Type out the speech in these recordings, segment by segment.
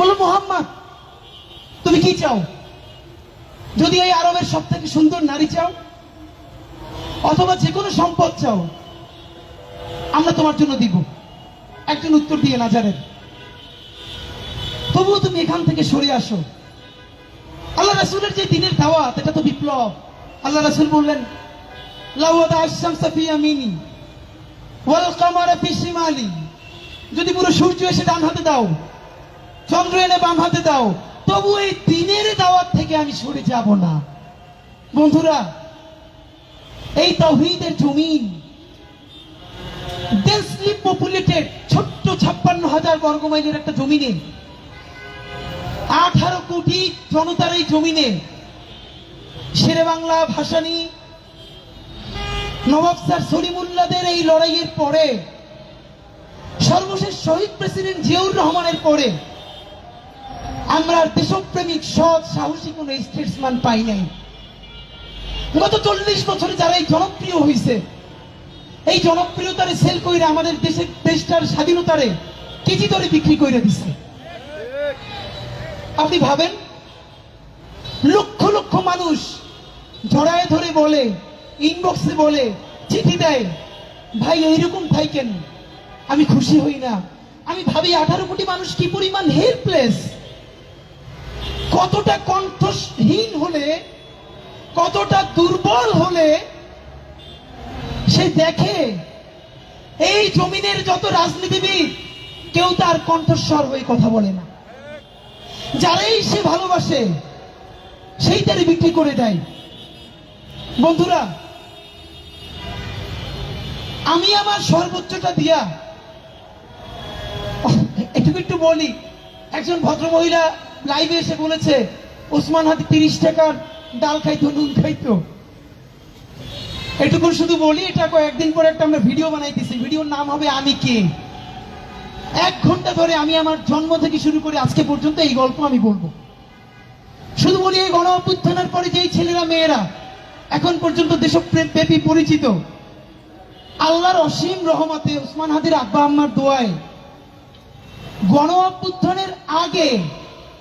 বলল, মোহাম্মদ তুমি কি চাও? যদি এই আরবের সব থেকে সুন্দর নারী চাও অথবা যে কোনো সম্পদ চাও, আমরা তোমার জন্য দিব। একজন উত্তর দিয়ে নাজারের, তবুও তুমি এখান থেকে সরে আসো। আল্লাহ রাসূলের যে দিনের দাওয়াত, এটা তো বিপ্লব। আল্লাহ রাসূল বললেন, লাওয়াদা আশ-শামসা ফি ইয়ামিনি ওয়াল কামারা ফি শিমালি, যদি পুরো সূর্য এসে ডান হাতে দাও, চন্দ্র এনে বাম হাতে দাও, তবু এই দিনের দাওয়াত থেকে আমি সরে যাব না। বন্ধুরা, এই তাওহীদের জমিন, ডেন্সলি পপুলেটেড ছোট্ট 56,000 বর্গমাইলের একটা জমিনে, 18 কোটি জনতার এই জমিনে শেরে বাংলা ভাসানী নবাব স্যার সলিমুল্লাহদের এই লড়াইয়ের পরে, সর্বশেষ শহীদ প্রেসিডেন্ট জিয়াউর রহমানের পরে আমরা দেশপ্রেমিক সৎ সাহসী কোন স্টেটসম্যান পাই নাই। গত 40 বছরে যারা এই জনপ্রিয় হয়েছে, এই জনপ্রিয়তারে সেল কইরা আমাদের দেশটার স্বাধীনতারে কেজি দরে বিক্রি করে দিছে। আপনি ভাবেন, লক্ষ লক্ষ মানুষ জড়ায় ধরে বলে, ইনবক্সে বলে, চিঠি দেয়, ভাই এইরকম থাইকেন, আমি খুশি হই না। আমি ভাবি 18 কোটি মানুষ কি পরিমাণ হেল্পলেস, কতটা কণ্ঠহীন হলে, কতটা দুর্বল হলে সে দেখে এই জমিনের যত রাজনীতিবিদ কেউ তার কণ্ঠস্বর হয়ে কথা বলে না। যারাই সে ভালোবাসে সেই তারে বিক্রি করে দেয়। বন্ধুরা, আমি আমার সর্বোচ্চটা দিয়া একটু বলি। একজন ভদ্রমহিলা লাইভে এসে বলেছে, ওসমান হাদি 30 টাকার ডাল খাইতো, নুন খাইতো। এটুকু শুধু বলি, এটা কয়েকদিন পরে একটা আমরা ভিডিও বানাইতেছি, ভিডিওর নাম হবে আমি কে। 1 ঘন্টা ধরে আমি আমার জন্ম থেকে শুরু করে আজকে পর্যন্ত এই গল্প আমি বলবো। শুধু বলি, এই গণ অভ্যুত্থানের পরে যেই ছেলেরা মেয়েরা এখন পর্যন্ত দেশপ্রেমী পরিচিত, আল্লাহর অসীম রহমতে, ওসমান হাদির আব্বা আম্মার দোয়ায়, গণ অভ্যুত্থানের আগে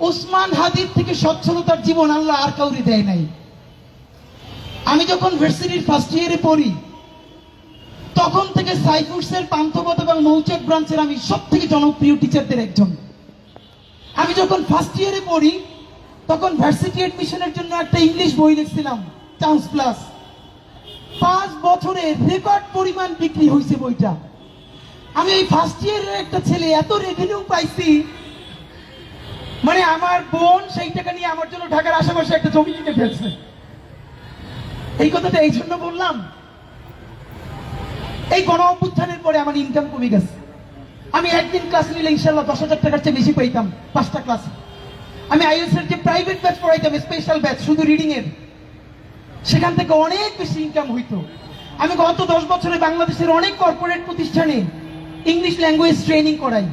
ওসমান হাদির থেকে সচ্ছলতার জীবন আল্লাহ আর কাউরি দেয় নাই। আমি যখন ভার্সিটির ফার্স্ট ইয়ারে পড়ি, তখন থেকে সাইফুরসের পান্থপথ এবং মৌচাক ব্রাঞ্চের আমি সব থেকে জনপ্রিয় টিচারদের একজন। আমি যখন ফার্স্ট ইয়ারে পড়ি, তখন ভার্সিটি এডমিশনের জন্য একটা ইংলিশ বই লিখছিলাম, চান্স প্লাস। 5 বছরে রেকর্ড পরিমাণ বিক্রি হয়েছে বইটা। আমি এই ফার্স্ট ইয়ারের একটা ছেলে, এত রেভিনিউ পাইছি, মানে আমার বোন সেই টাকা নিয়ে আমার জন্য ঢাকার আশেপাশে একটা জমি কিনে ফেলছে। এই কথাটা এই জন্য বললাম, এই গণ অভ্যুত্থানের পরে আমার ইনকাম কমে গেছে। আমি একদিন ক্লাস নিলে ইনশাল্লাহ 10,000 টাকার চেয়ে বেশি পাইতাম 5টা ক্লাসে। আমি আইএলটিএস এর যে প্রাইভেট ব্যাচ পড়াইতাম, স্পেশাল ব্যাচ শুধু রিডিং এর, সেখান থেকে অনেক বেশি ইনকাম হইতো। আমি গত 10 বছরে বাংলাদেশের অনেক কর্পোরেট প্রতিষ্ঠানে ইংলিশ ল্যাঙ্গুয়েজ ট্রেনিং করাই,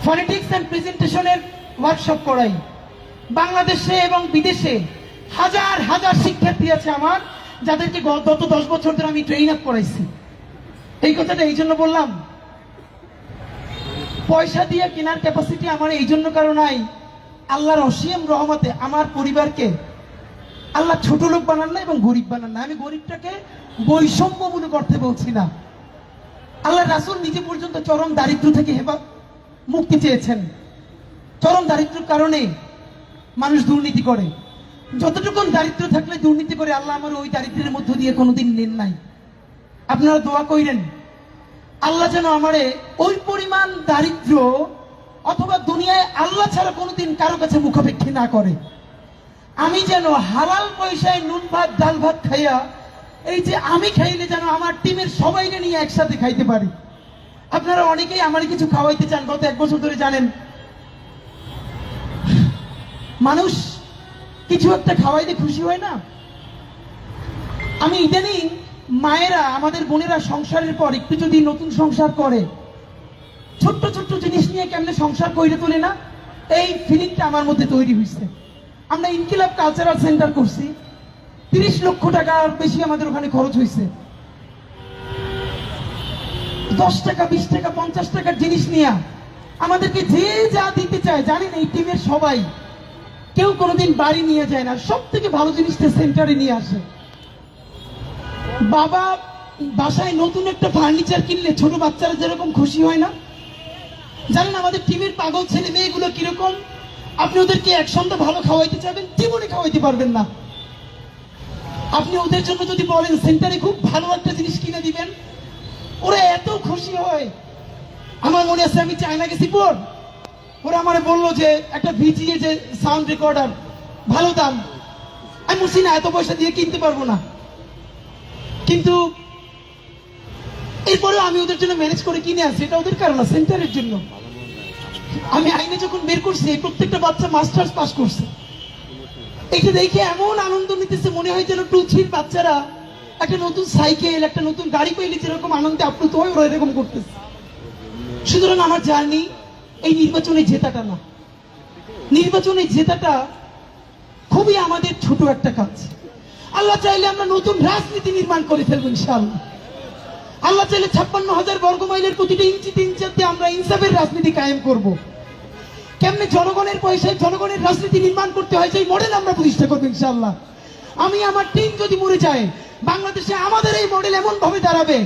ফনেটিক্স এন্ড প্রেজেন্টেশনের ওয়ার্কশপ করাই। বাংলাদেশে এবং বিদেশে হাজার হাজার শিক্ষার্থী আছে আমার, যাদেরকে গত 10 বছর ধরে আমি ট্রেন আপ করাইছি। এই কথাটা এই জন্য বললাম, পয়সা দিয়ে কেনার ক্যাপাসিটি আমার এই জন্য কারো নাই। আল্লাহর অসীম রহমতে আমার পরিবারকে আল্লাহ ছোট লোক বানান না এবং গরিব বানান না। আমি গরিবটাকে বৈষম্যমূলক অর্থে বলছি না। আল্লাহ রাসূল নিজে পর্যন্ত চরম দারিদ্র থেকে মুক্তি চেয়েছেন। চরম দারিদ্রের কারণে মানুষ দুর্নীতি করে। যতটুকু দারিদ্র থাকলে দুর্নীতি করে, আল্লাহ আমার ওই দারিদ্রের মধ্য দিয়ে কোনোদিন নেন নাই। আপনারা দোয়া কইরেন, আল্লাহ যেন আমারে ওই পরিমাণ দারিদ্র অথবা দুনিয়ায় আল্লাহ ছাড়া কোনোদিন কারো কাছে মুখাপেক্ষী না করে। আমি যেন হালাল পয়সায় নুন ভাত ডাল ভাত খাইয়া, এই যে আমি খাইলে যেন আমার টিমের সবাইকে নিয়ে একসাথে খাইতে পারি। আপনারা অনেকেই আমার কিছু খাওয়াইতে চান। গত 1 বছর ধরে জানেন, মানুষ কিছু একটা খাওয়াইতে খুশি হয় না। আমি ইদানিং মায়েরা, আমাদের বোনেরা সংসারের পর একটু যদি নতুন সংসার করে, ছোট্ট ছোট্ট জিনিস নিয়ে কেমনে সংসার কইরে তোলে না, এই ফিলিংটা আমার মধ্যে তৈরি হয়েছে। আমরা ইনকিলাব কালচারাল সেন্টার করছি, 30 লক্ষ টাকার বেশি আমাদের ওখানে খরচ হয়েছে। 10 টাকা 20 টাকা 50 টাকার জিনিস নিয়ে আমাদেরকে যে যা দিতে চায়, জানেন এই টিমের সবাই কেউ কোনোদিন বাড়ি নিয়ে যায় না, সব থেকে ভালো জিনিসটা সেন্টারে নিয়ে আসে। বাবা বাসায় নতুন একটা ফার্নিচার কিনলে ছোট বাচ্চারা যেরকম খুশি হয় না, জানেন আমাদের টিমের পাগল ছেলে মেয়েগুলো কিরকম? আপনি ওদেরকে এক সন্ধ্যা ভালো খাওয়াইতে চাইবেন, জীবনে খাওয়াইতে পারবেন না। আপনি ওদের জন্য যদি বলেন সেন্টারে খুব ভালো একটা জিনিস কিনে দিবেন, ওরা এত খুশি হয়। আমার মনে আছে আমি চায়না গেছি পর, ওরা আমারে বললো যে একটা ভিজিএ যে সাউন্ড রেকর্ডার ভালো দাম, আমি বলছি না এত পয়সা দিয়ে কিনতে পারবো না, কিন্তু এরপরেও আমি ওদের জন্য ম্যানেজ করে কিনে আসি। এটা ওদের কারণ না, সেন্টারের জন্য। আমি আইনে যখন বের করছি প্রত্যেকটা বাচ্চা মাস্টার্স পাস করছে, এটা দেখে এমন আনন্দ নিতেছে, মনে হয় যেন 2-3 বাচ্চারা একটা নতুন সাইকেল একটা নতুন গাড়ি পেলে যেরকম আনন্দে আপ্লুত হয় ওরা এরকম করতেছে। সুতরাং আমার জার্নি এই নির্বাচনে জেতাটা না, নির্বাচনে জেতাটা খুবই আমাদের ছোট একটা কাজ। আল্লাহ চাইলে আমরা নতুন রাজনীতি নির্মাণ করে ফেলবো ইনশাআল্লাহ। আল্লাহ চাইলে 56,000 বর্গ মাইলের প্রতিটা ইঞ্চিতে ইঞ্চিতে আমরা ইনসাফের রাজনীতি কায়েম করব। কেমনে জনগণের পয়সায় জনগণের রাজনীতি নির্মাণ করতে হয় সেই মডেল আমরা প্রতিষ্ঠা করবো ইনশাআল্লাহ। আমি আমার টিম যদি মরে যায়, বাংলাদেশে আমাদের এই মডেল এমন ভাবে দাঁড়াবে,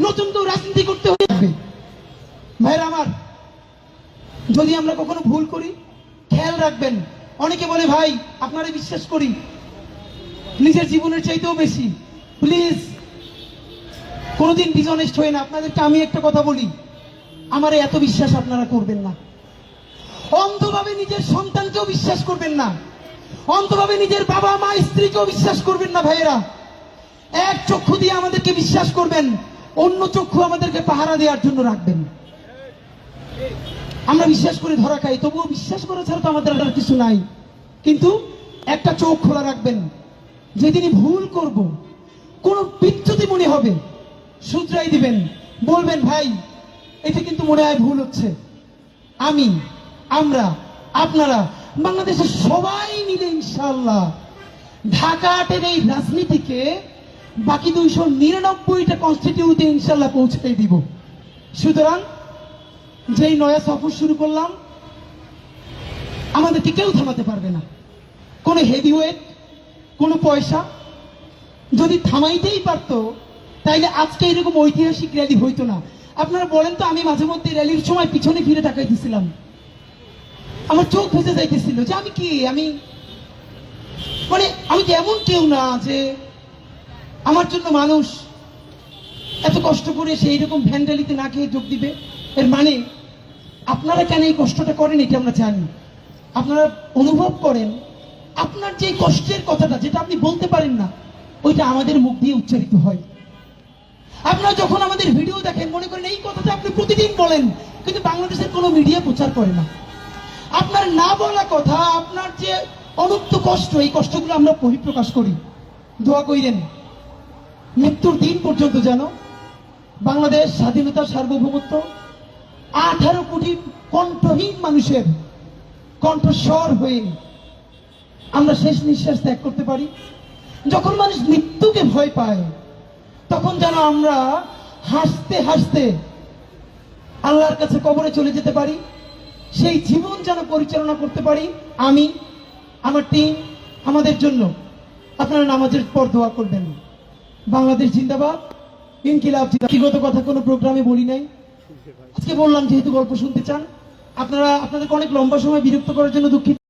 নতুন কেউ রাজনীতি করতে হবে। ভাইরা আমার, যদি আমরা কখনো ভুল করি খেয়াল রাখবেন। অনেকে বলে ভাই আপনারা বিশ্বাস করি নিজের জীবনের চাইতেও বেশি, প্লিজ কোনোদিন ডিসঅনেস্ট হয়ে না। আপনাদেরকে আমি একটা কথা বলি, আমার এত বিশ্বাস আপনারা করবেন না। অন্ধভাবে নিজের সন্তানকেও বিশ্বাস করবেন না, অন্ধভাবে নিজের বাবা মা স্ত্রীকেও বিশ্বাস করবেন না। ভাইয়েরা, এক চক্ষু দিয়ে আমাদেরকে বিশ্বাস করবেন, অন্য চক্ষু আমাদেরকে পাহারা দেওয়ার জন্য রাখবেন। আমরা বিশ্বাস করে ধরা খাই, তবুও বিশ্বাস করা ছাড়া তো আমাদের আর কিছু নাই। কিন্তু একটা চোখ খোলা রাখবেন, যেদিনই ভুল করব, কোন বিচ্যুতি মনে হবে শুধরাই দিবেন, বলবেন ভাই এটা কিন্তু মনে হয় ভুল হচ্ছে। আমি, আমরা, আপনারা, বাংলাদেশের সবাই মিলে ইনশাআল্লাহ ঢাকা 8-এর এই রাজনীতিকে বাকি 299টা কনস্টিটিউতে ইনশাআল্লাহ পৌঁছে দিব। সুতরাং যেই নয়া সফর শুরু করলাম, আমাদেরকে কেউ থামাতে পারবে না। কোনো হেভিওয়েট, কোনো পয়সা যদি থামাইতেই পারতো, তাইলে আজকে এরকম ঐতিহাসিক র্যালি হইতো না। আপনারা বলেন তো, আমি মাঝে মধ্যে র্যালির সময় পিছনে ফিরে তাকাইতেছিলাম, আমার চোখ ভেসে যাইতেছিল যে আমি কি, আমি কি এমন কেউ না যে আমার জন্য মানুষ এত কষ্ট করে সেই রকম ভ্যান্ডালিতে না খেয়ে যোগ দিবে। এর মানে আপনারা কেন এই কষ্টটা করেন এটা আমরা জানি। আপনারা অনুভব করেন আপনার যে কষ্টের কথাটা, যেটা আপনি বলতে পারেন না, ওইটা আমাদের মুখ দিয়ে উচ্চারিত হয়। আপনারা যখন আমাদের ভিডিও দেখেন মনে করেন এই কথাটা আপনি প্রতিদিন বলেন, কিন্তু বাংলাদেশের কোনো মিডিয়া প্রচার করে না। আপনার না বলা কথা, আপনার যে অনুক্ত কষ্ট, এই কষ্টগুলো আমরা বহিঃপ্রকাশ করি। দোয়া কইরেন মৃত্যুর দিন পর্যন্ত যেন বাংলাদেশ স্বাধীনতা, সার্বভৌমত্ব, 18 কোটি কণ্ঠহীন মানুষের কণ্ঠস্বর হয়ে আমরা শেষ নিঃশ্বাস ত্যাগ করতে পারি। যখন মানুষ মৃত্যুকে ভয় পায়, তখন যেন আমরা হাসতে হাসতে আল্লাহর কাছে কবরে চলে যেতে পারি, সেই জীবন যেন পরিচালনা করতে পারি। আমি, আমার টিম, আমাদের জন্য আপনারা নামাজের পর দোয়া করবেন। বাংলাদেশ জিন্দাবাদ, ইনকিলাব জিন্দাবাদ। ব্যক্তিগত কথা কোনো প্রোগ্রামে বলি নাই, আজকে বললাম যেহেতু গল্প শুনতে চান আপনারা। আপনাদেরকে অনেক লম্বা সময় বিরক্ত করার জন্য দুঃখিত।